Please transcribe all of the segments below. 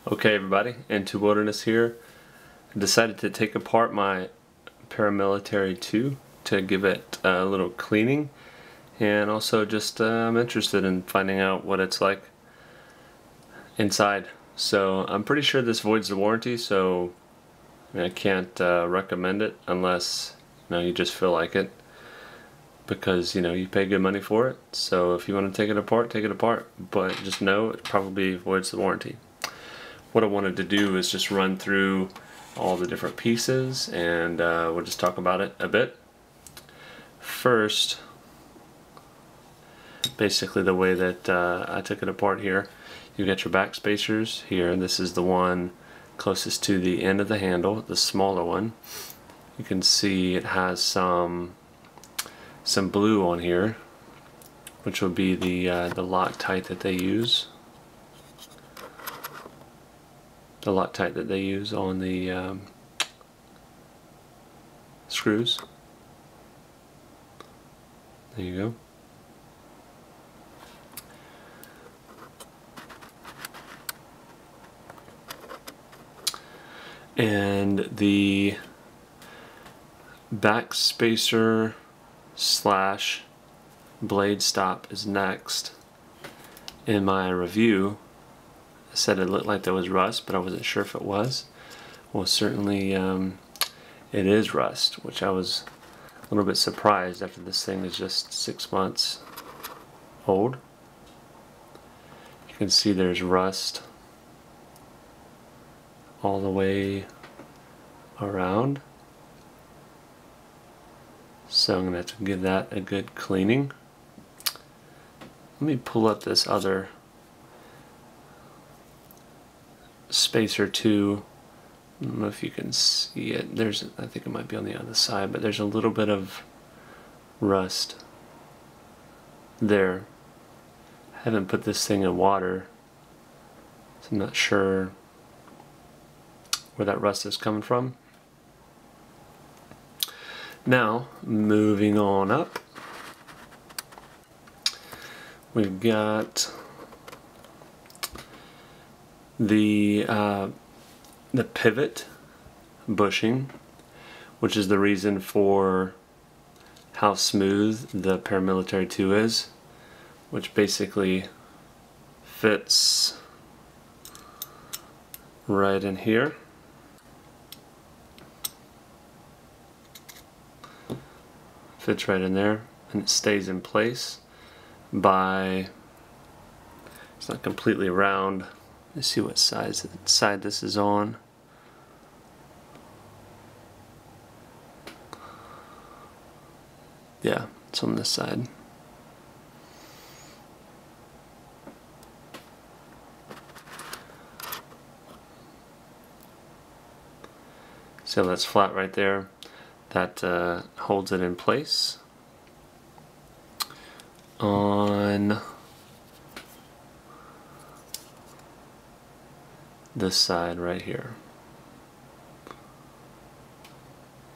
Okay everybody, Into Wilderness here. I decided to take apart my Paramilitary 2 to give it a little cleaning, and also just I'm interested in finding out what it's like inside. So I'm pretty sure this voids the warranty, so I can't recommend it unless you just feel like it, because you pay good money for it. So if you want to take it apart, but just know it probably voids the warranty. What I wanted to do is just run through all the different pieces, and we'll just talk about it a bit. First, basically the way that I took it apart here, you got your back spacers here. This is the one closest to the end of the handle, the smaller one. You can see it has some blue on here, which will be the Loctite that they use. The Loctite that they use on the screws. There you go. And the back spacer slash blade stop is next. In my review, I said it looked like there was rust, but I wasn't sure if it was. Well, certainly it is rust, which I was a little bit surprised after this thing is just 6 months old. You can see there's rust all the way around. So I'm going to have to give that a good cleaning. Let me pull up this other spacer 2. I don't know if you can see it. I think it might be on the other side, but there's a little bit of rust there. I haven't put this thing in water, so I'm not sure where that rust is coming from. Now, moving on up, we've got the pivot bushing, which is the reason for how smooth the Paramilitary 2 is, which basically fits right in here. Fits right in there, and it stays in place by, it's not completely round. Let's see what side this is on. Yeah, it's on this side. So that's flat right there. That holds it in place. On this side right here.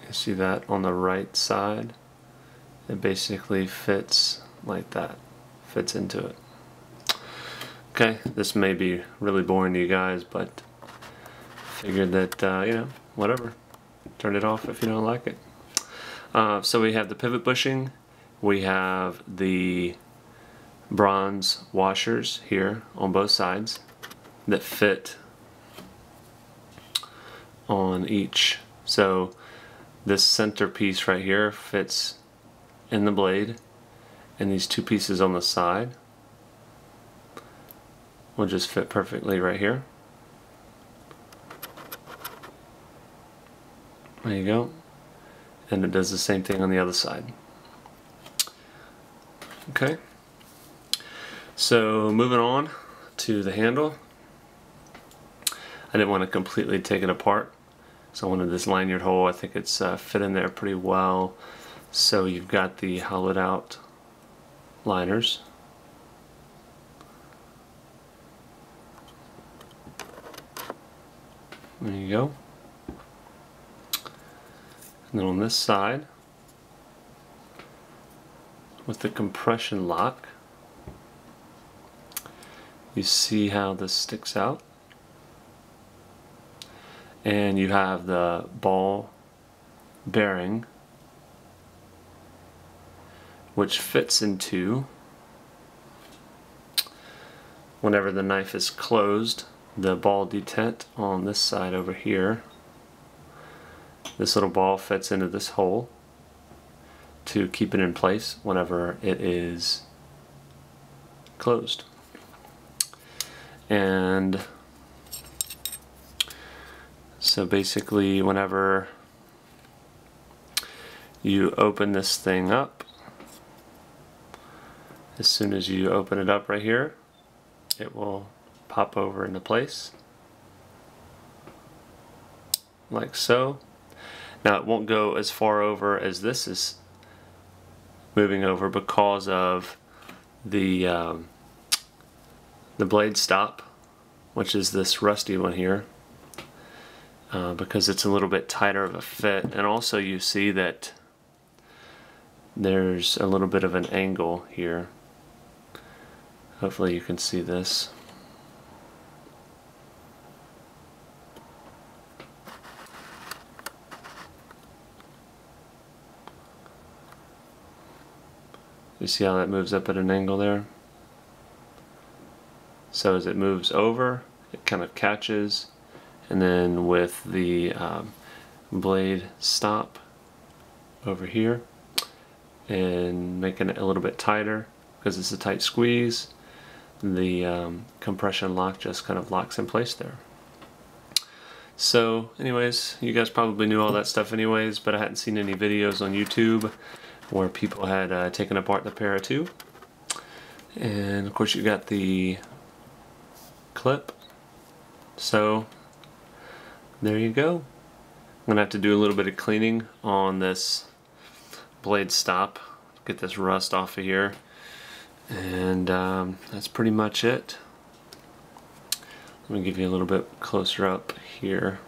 You see that on the right side? It basically fits like that. Fits into it. Okay, this may be really boring to you guys, but figured that, whatever. Turn it off if you don't like it. So we have the pivot bushing. We have the bronze washers here on both sides that fit on each. So this center piece right here fits in the blade, and these two pieces on the side will just fit perfectly right here. There you go. And it does the same thing on the other side. Okay. So moving on to the handle. I didn't want to completely take it apart, so I wanted this lanyard hole. I think it's fit in there pretty well. So you've got the hollowed out liners. There you go. And then on this side, with the compression lock, you see how this sticks out? and you have the ball bearing, which fits into, whenever the knife is closed, the ball detent on this side over here. This little ball fits into this hole to keep it in place whenever it is closed. And so basically, whenever you open this thing up, as soon as you open it up right here, it will pop over into place like so. Now it won't go as far over as this is moving over because of the blade stop, which is this rusty one here, because it's a little bit tighter of a fit. And also you see that there's a little bit of an angle here. Hopefully you can see this. You see how that moves up at an angle there? So as it moves over, it kind of catches, and then with the blade stop over here and making it a little bit tighter because it's a tight squeeze, the compression lock just kind of locks in place there. So anyways, you guys probably knew all that stuff anyways, but I hadn't seen any videos on YouTube where people had taken apart the Para 2. And of course you got the clip. So there you go. I'm gonna have to do a little bit of cleaning on this blade stop, get this rust off of here, and that's pretty much it. Let me give you a little bit closer up here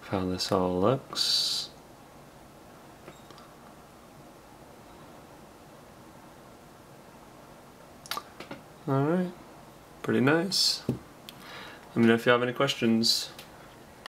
of how this all looks. Alright, pretty nice. Let me know if you have any questions.